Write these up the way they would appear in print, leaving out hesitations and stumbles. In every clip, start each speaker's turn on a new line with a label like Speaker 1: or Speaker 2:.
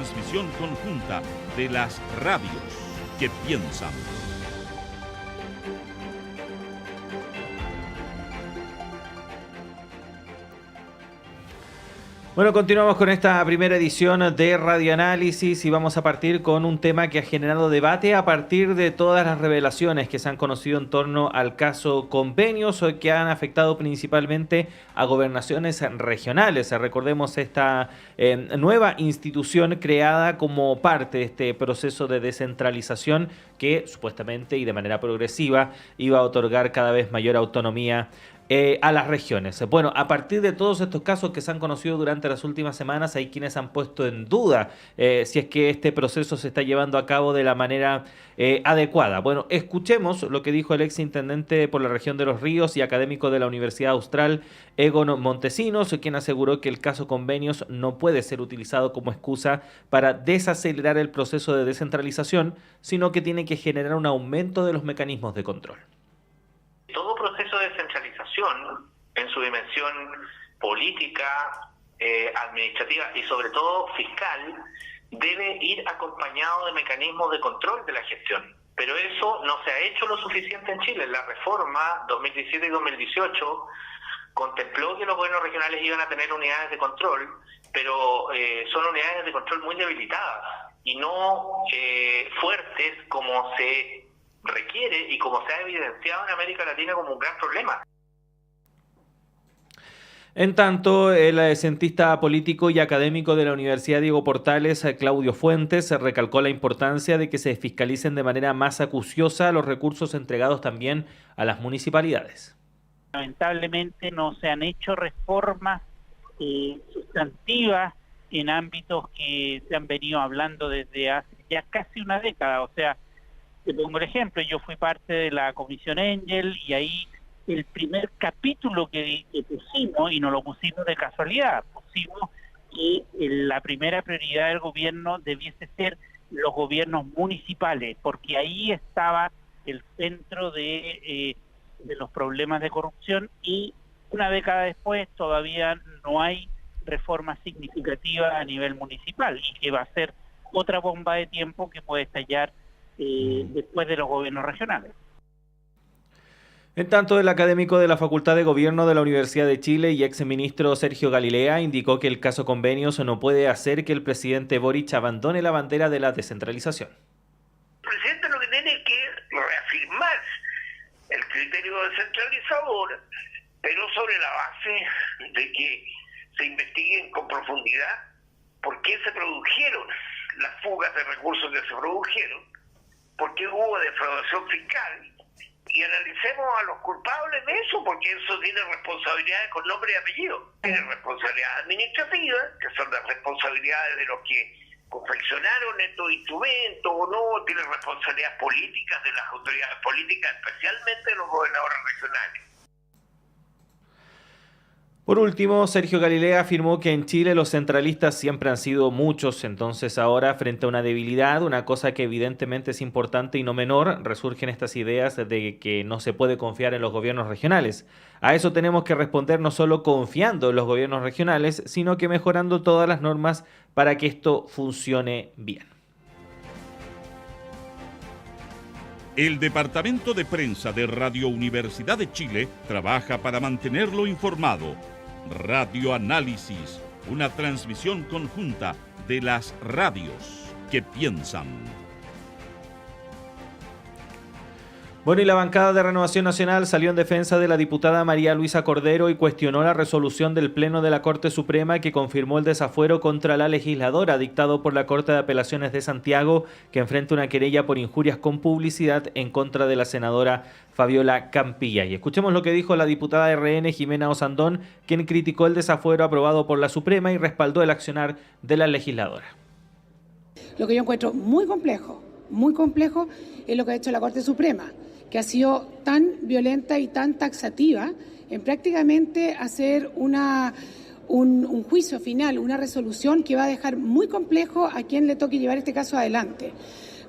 Speaker 1: transmisión conjunta de las radios que piensan.
Speaker 2: Bueno, continuamos con esta primera edición de Radio Análisis y vamos a partir con un tema que ha generado debate a partir de todas las revelaciones que se han conocido en torno al caso Convenios, que han afectado principalmente a gobernaciones regionales. Recordemos esta nueva institución creada como parte de este proceso de descentralización que supuestamente y de manera progresiva iba a otorgar cada vez mayor autonomía a las regiones. Bueno, a partir de todos estos casos que se han conocido durante las últimas semanas, hay quienes han puesto en duda si es que este proceso se está llevando a cabo de la manera adecuada. Bueno, escuchemos lo que dijo el exintendente por la región de Los Ríos y académico de la Universidad Austral, Egon Montesinos, quien aseguró que el caso Convenios no puede ser utilizado como excusa para desacelerar el proceso de descentralización, sino que tiene que generar un aumento de los mecanismos de control.
Speaker 3: Todo proceso de descentralización en su dimensión política, administrativa y sobre todo fiscal debe ir acompañado de mecanismos de control de la gestión. Pero eso no se ha hecho lo suficiente en Chile. La reforma 2017 y 2018 contempló que los gobiernos regionales iban a tener unidades de control, pero son unidades de control muy debilitadas y no fuertes como se requiere y como se ha evidenciado en América Latina como un gran problema.
Speaker 2: En tanto, el cientista político y académico de la Universidad Diego Portales, Claudio Fuentes, recalcó la importancia de que se fiscalicen de manera más acuciosa los recursos entregados también a las municipalidades.
Speaker 4: Lamentablemente no se han hecho reformas sustantivas en ámbitos que se han venido hablando desde hace ya casi una década. O sea, te pongo el ejemplo, yo fui parte de la Comisión Engel y ahí el primer capítulo que pusimos, y no lo pusimos de casualidad, pusimos que la primera prioridad del gobierno debiese ser los gobiernos municipales, porque ahí estaba el centro de los problemas de corrupción, y una década después todavía no hay reforma significativa a nivel municipal, y que va a ser otra bomba de tiempo que puede estallar después de los gobiernos regionales.
Speaker 2: En tanto, el académico de la Facultad de Gobierno de la Universidad de Chile y exministro Sergio Galilea indicó que el caso Convenios no puede hacer que el presidente Boric abandone la bandera de la descentralización.
Speaker 3: El presidente lo que tiene es que reafirmar el criterio descentralizador, pero sobre la base de que se investiguen con profundidad por qué se produjeron las fugas de recursos que se produjeron, por qué hubo defraudación fiscal, y analicemos a los culpables de eso, porque eso tiene responsabilidades con nombre y apellido. Tiene responsabilidades administrativas, que son las responsabilidades de los que confeccionaron estos instrumentos o no, tiene responsabilidades políticas de las autoridades políticas, especialmente de los gobernadores regionales.
Speaker 2: Por último, Sergio Galilea afirmó que en Chile los centralistas siempre han sido muchos, entonces ahora frente a una debilidad, una cosa que evidentemente es importante y no menor, resurgen estas ideas de que no se puede confiar en los gobiernos regionales. A eso tenemos que responder no solo confiando en los gobiernos regionales, sino que mejorando todas las normas para que esto funcione bien.
Speaker 1: El Departamento de Prensa de Radio Universidad de Chile trabaja para mantenerlo informado. Radio Análisis, una transmisión conjunta de las radios que piensan.
Speaker 2: Bueno, y la bancada de Renovación Nacional salió en defensa de la diputada María Luisa Cordero y cuestionó la resolución del Pleno de la Corte Suprema que confirmó el desafuero contra la legisladora dictado por la Corte de Apelaciones de Santiago, que enfrenta una querella por injurias con publicidad en contra de la senadora Fabiola Campilla. Y escuchemos lo que dijo la diputada RN Jimena Osandón, quien criticó el desafuero aprobado por la Suprema y respaldó el accionar de la legisladora.
Speaker 5: Lo que yo encuentro muy complejo es lo que ha hecho la Corte Suprema, que ha sido tan violenta y tan taxativa en prácticamente hacer un juicio final, una resolución que va a dejar muy complejo a quien le toque llevar este caso adelante.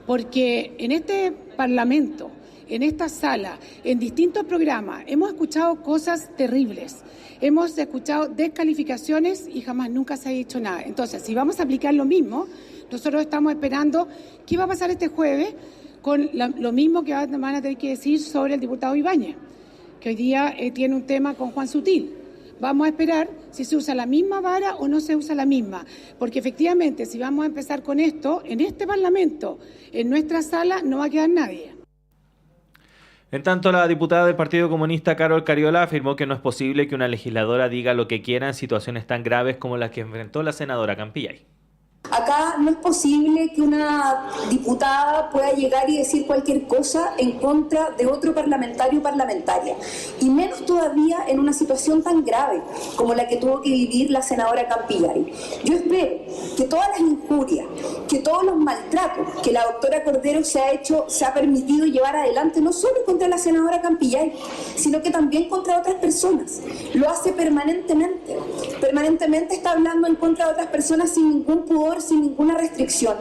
Speaker 5: Porque en este Parlamento, en esta sala, en distintos programas, hemos escuchado cosas terribles. Hemos escuchado descalificaciones y jamás nunca se ha hecho nada. Entonces, si vamos a aplicar lo mismo, Nosotros estamos esperando qué va a pasar este jueves con lo mismo que van a tener que decir sobre el diputado Ibáñez, que hoy día tiene un tema con Juan Sutil. Vamos a esperar si se usa la misma vara o no se usa la misma, porque efectivamente si vamos a empezar con esto, en este Parlamento, en nuestra sala, no va a quedar nadie.
Speaker 2: En tanto, la diputada del Partido Comunista, Carol Cariola, afirmó que no es posible que una legisladora diga lo que quiera en situaciones tan graves como las que enfrentó la senadora Campillay.
Speaker 6: Acá no es posible que una diputada pueda llegar y decir cualquier cosa en contra de otro parlamentario o parlamentaria, y menos todavía en una situación tan grave como la que tuvo que vivir la senadora Campillay. Yo espero que todas las injurias, que todos los maltratos que la doctora Cordero se ha permitido llevar adelante, no solo contra la senadora Campillay, sino que también contra otras personas. Lo hace permanentemente. Permanentemente está hablando en contra de otras personas sin ningún pudor, sin ninguna restricción.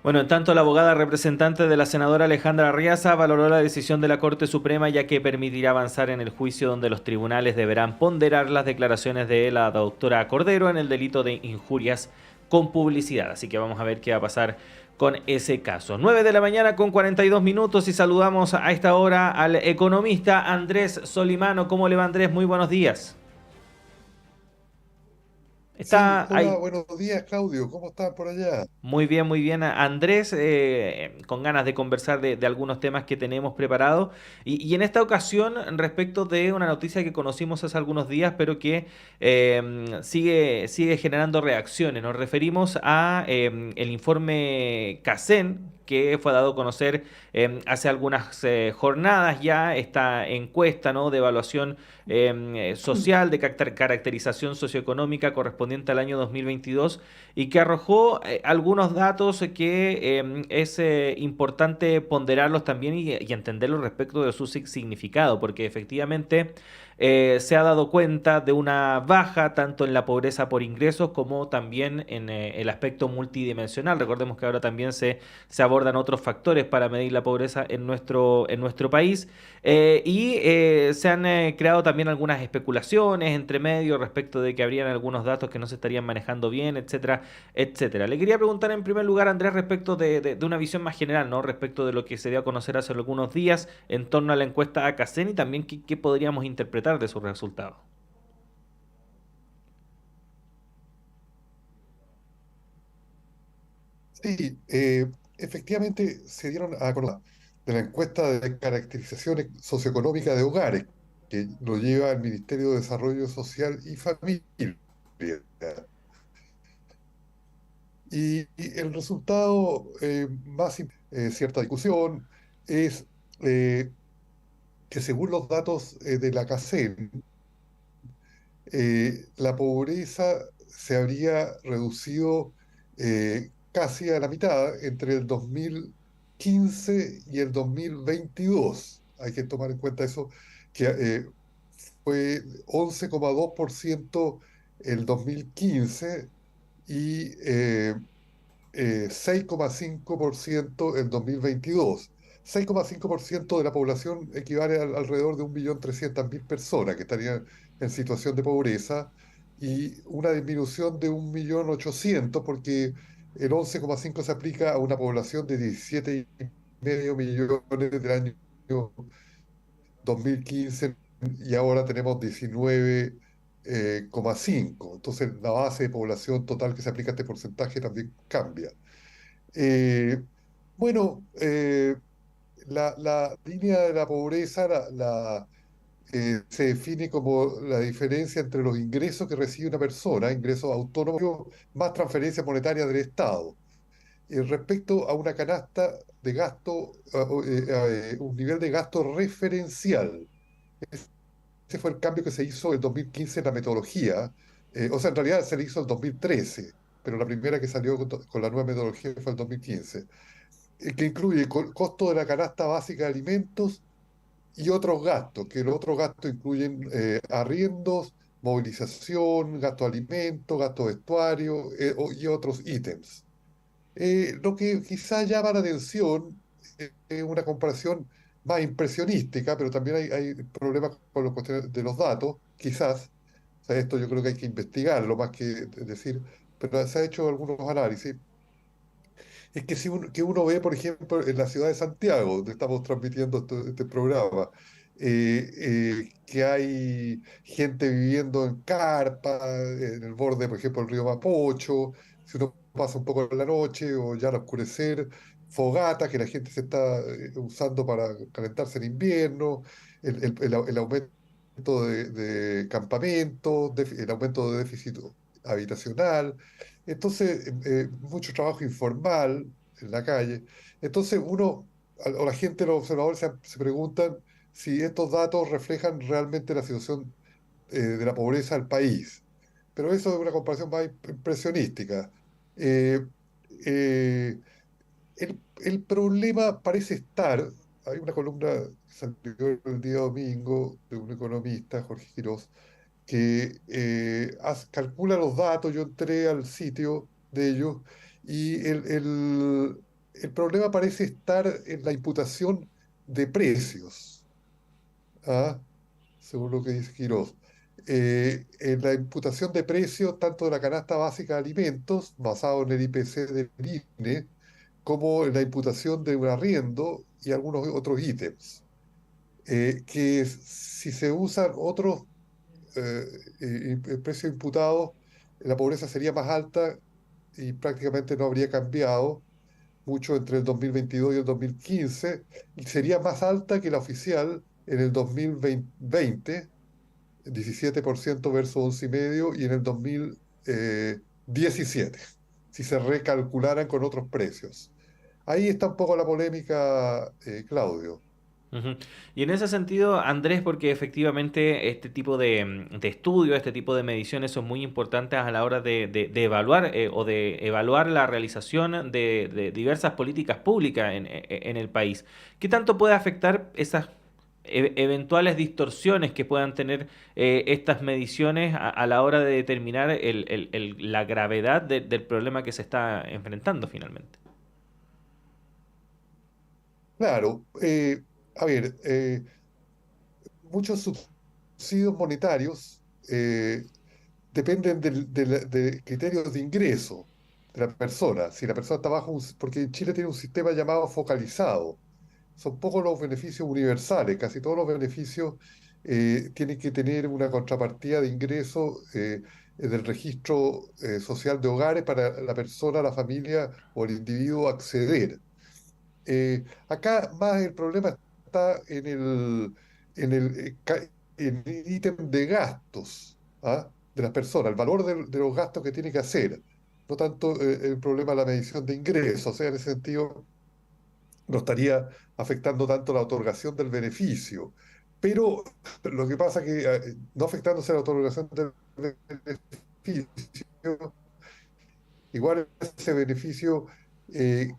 Speaker 2: Bueno, en tanto, la abogada representante de la senadora Alejandra Arriaza valoró la decisión de la Corte Suprema, ya que permitirá avanzar en el juicio donde los tribunales deberán ponderar las declaraciones de la doctora Cordero en el delito de injurias con publicidad. Así que vamos a ver qué va a pasar con ese caso. 9 de la mañana con 42 minutos y saludamos a esta hora al economista Andrés Solimano. ¿Cómo le va, Andrés? Muy buenos días.
Speaker 7: Hola, ahí. Buenos días, Claudio. ¿Cómo están por allá?
Speaker 2: Muy bien, Andrés, con ganas de conversar de algunos temas que tenemos preparados. Y en esta ocasión, respecto de una noticia que conocimos hace algunos días, pero que sigue generando reacciones. Nos referimos a el informe CACEN, que fue dado a conocer hace algunas jornadas ya, esta encuesta, ¿no?, de evaluación social, de caracterización socioeconómica correspondiente al año 2022, y que arrojó algunos datos que es importante ponderarlos también y entenderlos respecto de su significado, porque efectivamente se ha dado cuenta de una baja tanto en la pobreza por ingresos como también en el aspecto multidimensional. Recordemos que ahora también se abordan otros factores para medir la pobreza en nuestro país, y se han creado también algunas especulaciones entre medio respecto de que habrían algunos datos que no se estarían manejando bien, etcétera, etcétera. Le quería preguntar en primer lugar, Andrés, respecto de una visión más general, ¿no?, respecto de lo que se dio a conocer hace algunos días en torno a la encuesta ACACEN, y también qué podríamos interpretar de sus resultados.
Speaker 7: Sí, efectivamente se dieron a conocer de la encuesta de caracterización socioeconómica de hogares que lo lleva el Ministerio de Desarrollo Social y Familia. Y el resultado más cierta discusión es que según los datos de la CACEN, la pobreza se habría reducido casi a la mitad entre el 2015 y el 2022. Hay que tomar en cuenta eso, que fue 11,2% el 2015 y 6,5% en 2022. 6,5% de la población equivale a alrededor de 1.300.000 personas que estarían en situación de pobreza, y una disminución de 1.800.000 porque el 11,5 se aplica a una población de 17,5 millones del año 2015 y ahora tenemos 19,5. Entonces la base de población total que se aplica a este porcentaje también cambia. Bueno, la línea de la pobreza se define como la diferencia entre los ingresos que recibe una persona, ingresos autónomos, más transferencias monetarias del Estado, respecto a una canasta de gasto, un nivel de gasto referencial. Ese fue el cambio que se hizo en 2015 en la metodología. O sea, en realidad se le hizo en 2013, pero la primera que salió con la nueva metodología fue en 2015, que incluye el costo de la canasta básica de alimentos y otros gastos, que los otros gastos incluyen arriendos, movilización, gasto de alimentos, gasto de vestuario y otros ítems. Lo que quizás llama la atención es una comparación más impresionística, pero también hay problemas con los cuestiones de los datos, quizás. O sea, esto yo creo que hay que investigarlo más que decir, pero se ha hecho algunos análisis, es que, que uno ve, por ejemplo, en la ciudad de Santiago, donde estamos transmitiendo este programa, que hay gente viviendo en carpa, en el borde, por ejemplo, del río Mapocho, si uno pasa un poco en la noche o ya al oscurecer, fogatas que la gente se está usando para calentarse en invierno, el aumento de campamentos, el aumento de déficit habitacional. Entonces, mucho trabajo informal en la calle. Entonces, o la gente, los observadores se preguntan si estos datos reflejan realmente la situación de la pobreza del país. Pero eso es una comparación más impresionística. Eh, eh, el problema parece estar, hay una columna que salió el día domingo de un economista, Jorge Quirós, que calcula los datos. Yo entré al sitio de ellos y el problema parece estar en la imputación de precios, ¿ah? Según lo que dice Quirós. En la imputación de precios tanto de la canasta básica de alimentos, basado en el IPC del INE, como en la imputación de un arriendo y algunos otros ítems. Que si se usan otros precios imputados, la pobreza sería más alta y prácticamente no habría cambiado mucho entre el 2022 y el 2015, y sería más alta que la oficial en el 2020, 17% versus 11,5%, y en el 2017, si se recalcularan con otros precios. Ahí está un poco la polémica, Claudio.
Speaker 2: Ujú. Y en ese sentido, Andrés, porque efectivamente este tipo de estudios, este tipo de mediciones son muy importantes a la hora de evaluar o de evaluar la realización de diversas políticas públicas en el país. ¿Qué tanto puede afectar esas eventuales distorsiones que puedan tener estas mediciones a la hora de determinar la gravedad del problema que se está enfrentando finalmente?
Speaker 7: Claro, a ver, muchos subsidios monetarios dependen de criterios de ingreso de la persona. Si la persona está bajo porque en Chile tiene un sistema llamado focalizado. Son pocos los beneficios universales, casi todos los beneficios tienen que tener una contrapartida de ingreso del registro social de hogares para la persona, la familia o el individuo acceder. Acá más el problema está en el ítem de gastos, ¿ah? De las personas, el valor de los gastos que tiene que hacer, no tanto el problema de la medición de ingresos. O sea, en ese sentido no estaría afectando tanto la otorgación del beneficio. Pero lo que pasa es que no afectándose la otorgación del beneficio, igual ese beneficio eh,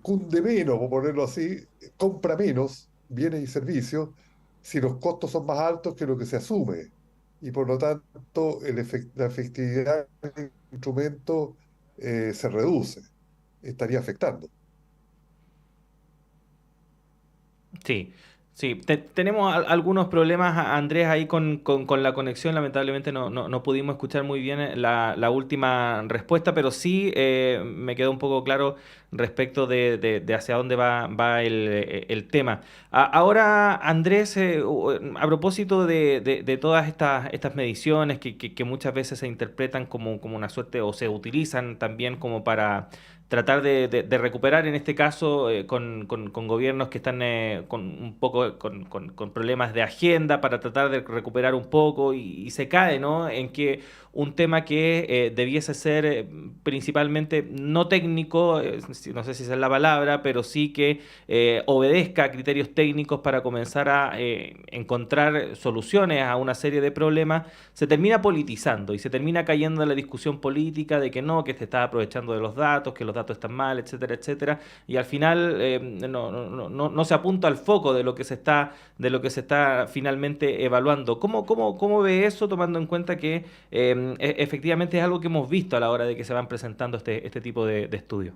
Speaker 7: cunde menos, por ponerlo así, compra menos bienes y servicios si los costos son más altos que lo que se asume. Y por lo tanto, la efectividad del instrumento se reduce, estaría afectando.
Speaker 2: Sí, sí. Tenemos algunos problemas, Andrés, ahí con la conexión. Lamentablemente no pudimos escuchar muy bien la última respuesta, pero sí me quedó un poco claro respecto de hacia dónde va el tema. Ahora, Andrés, a propósito de todas estas mediciones que muchas veces se interpretan como una suerte o se utilizan también como para tratar de recuperar en este caso con gobiernos que están con un poco con problemas de agenda para tratar de recuperar un poco y se cae, ¿no? En que un tema que debiese ser principalmente no técnico, no sé si esa es la palabra, pero sí que obedezca a criterios técnicos para comenzar a encontrar soluciones a una serie de problemas, se termina politizando y se termina cayendo en la discusión política de que no, que se está aprovechando de los datos, que los datos están mal, etcétera, etcétera, y al final no se apunta al foco de lo que se está finalmente evaluando. ¿Cómo ve eso, tomando en cuenta que efectivamente es algo que hemos visto a la hora de que se van presentando este tipo de estudios?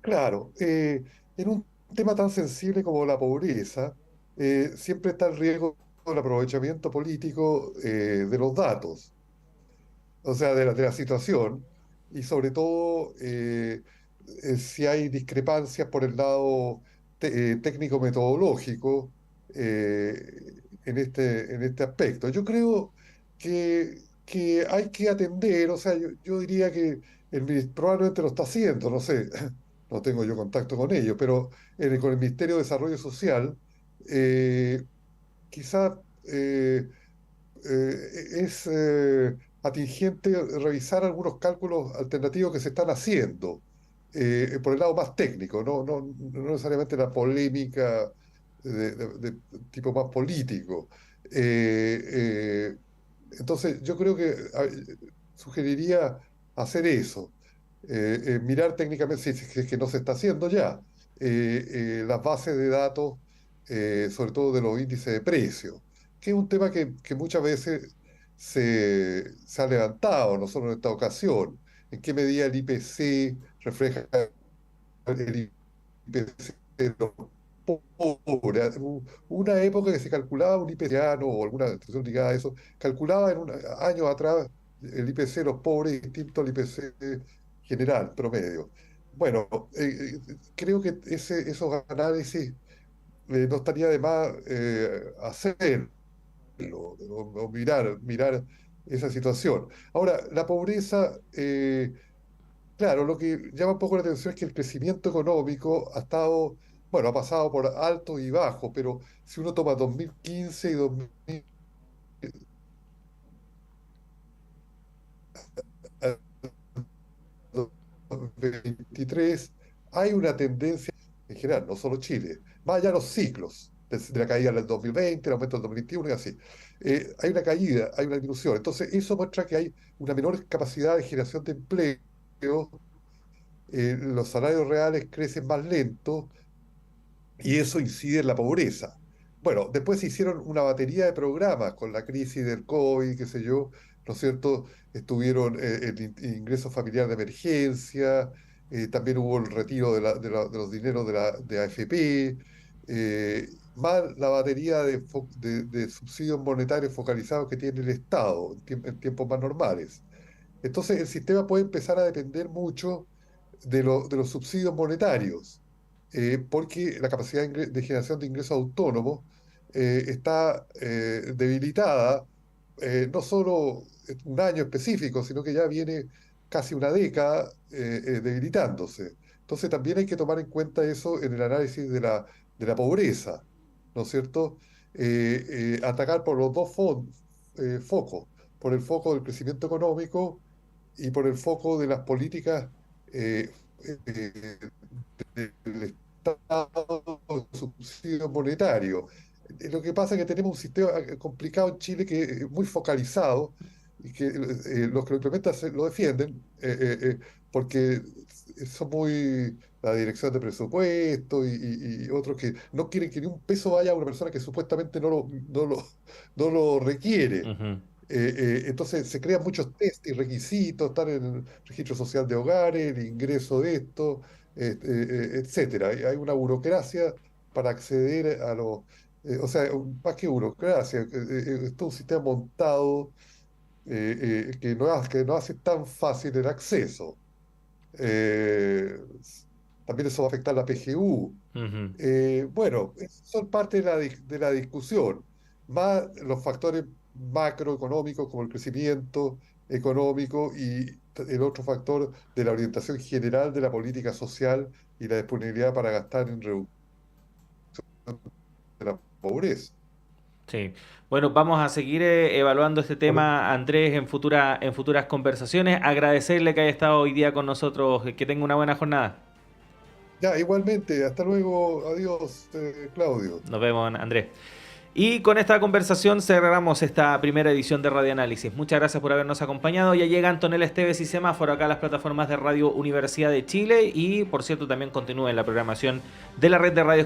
Speaker 7: Claro, en un tema tan sensible como la pobreza, siempre está el riesgo del aprovechamiento político de los datos. o sea, de la situación, y sobre todo si hay discrepancias por el lado técnico-metodológico en este aspecto. Yo creo que hay que atender, o sea, yo diría que probablemente lo está haciendo, no sé, no tengo yo contacto con ellos, pero con el Ministerio de Desarrollo Social, eh, quizá es atingente revisar algunos cálculos alternativos que se están haciendo por el lado más técnico, no necesariamente la polémica de tipo más político. Eh, eh, entonces, yo creo que sugeriría hacer eso, mirar técnicamente si es que no se está haciendo ya, las bases de datos, sobre todo de los índices de precios, que es un tema que muchas veces se ha levantado, no solo en esta ocasión. ¿En qué medida el IPC refleja el IPC de los pobres? Una época que se calculaba un IPC o alguna institución ligada a eso, calculaba años atrás el IPC de los pobres distinto al IPC general, promedio. Bueno, creo que esos análisis no estaría de más hacer o mirar esa situación. Ahora, la pobreza, claro, lo que llama un poco la atención es que el crecimiento económico ha estado, bueno, ha pasado por altos y bajos, pero si uno toma 2015 y 2023, hay una tendencia en general, no solo Chile, más allá de los ciclos, de la caída del 2020, el aumento del 2021 y así. Hay una caída, hay una disminución. Entonces, eso muestra que hay una menor capacidad de generación de empleo, los salarios reales crecen más lento y eso incide en la pobreza. Bueno, después se hicieron una batería de programas con la crisis del COVID, qué sé yo, ¿no es cierto? Estuvieron el ingreso familiar de emergencia, también hubo el retiro de los dineros de AFP, más la batería de subsidios monetarios focalizados que tiene el Estado en tiempos más normales. Entonces, el sistema puede empezar a depender mucho de los subsidios monetarios, porque la capacidad de generación de ingresos autónomos está debilitada, no solo un año específico, sino que ya viene casi una década debilitándose. Entonces también hay que tomar en cuenta eso en el análisis de la pobreza, ¿no es cierto? Atacar por los dos focos, por el foco del crecimiento económico y por el foco de las políticas eh, eh, del Estado de subsidio monetario. Lo que pasa es que tenemos un sistema complicado en Chile que es muy focalizado y que los que lo implementan lo defienden porque son muy la dirección de presupuesto y otros que no quieren que ni un peso vaya a una persona que supuestamente no lo requiere.
Speaker 2: Ujú.
Speaker 7: Entonces se crean muchos test y requisitos, estar en el registro social de hogares, el ingreso de esto, etcétera. Hay una burocracia para acceder a los, o sea, más que burocracia, es todo un sistema montado que no hace tan fácil el acceso. Eh, También eso va a afectar la PGU.
Speaker 2: Ujú.
Speaker 7: Bueno, son parte de la discusión, más los factores macroeconómicos como el crecimiento económico y el otro factor de la orientación general de la política social y la disponibilidad para gastar en reducción de la pobreza.
Speaker 2: Sí. Bueno, vamos a seguir evaluando este
Speaker 7: Por-
Speaker 2: tema, Andrés, en futuras conversaciones. Agradecerle que haya estado hoy día con nosotros. Que tenga una buena jornada.
Speaker 7: Ya, igualmente, hasta luego, adiós, Claudio.
Speaker 2: Nos vemos, Andrés. Y con esta conversación cerramos esta primera edición de Radio Análisis. Muchas gracias por habernos acompañado. Ya llega Antonella Esteves y Semáforo acá a las plataformas de Radio Universidad de Chile. Y, por cierto, también continúa en la programación de la red de radios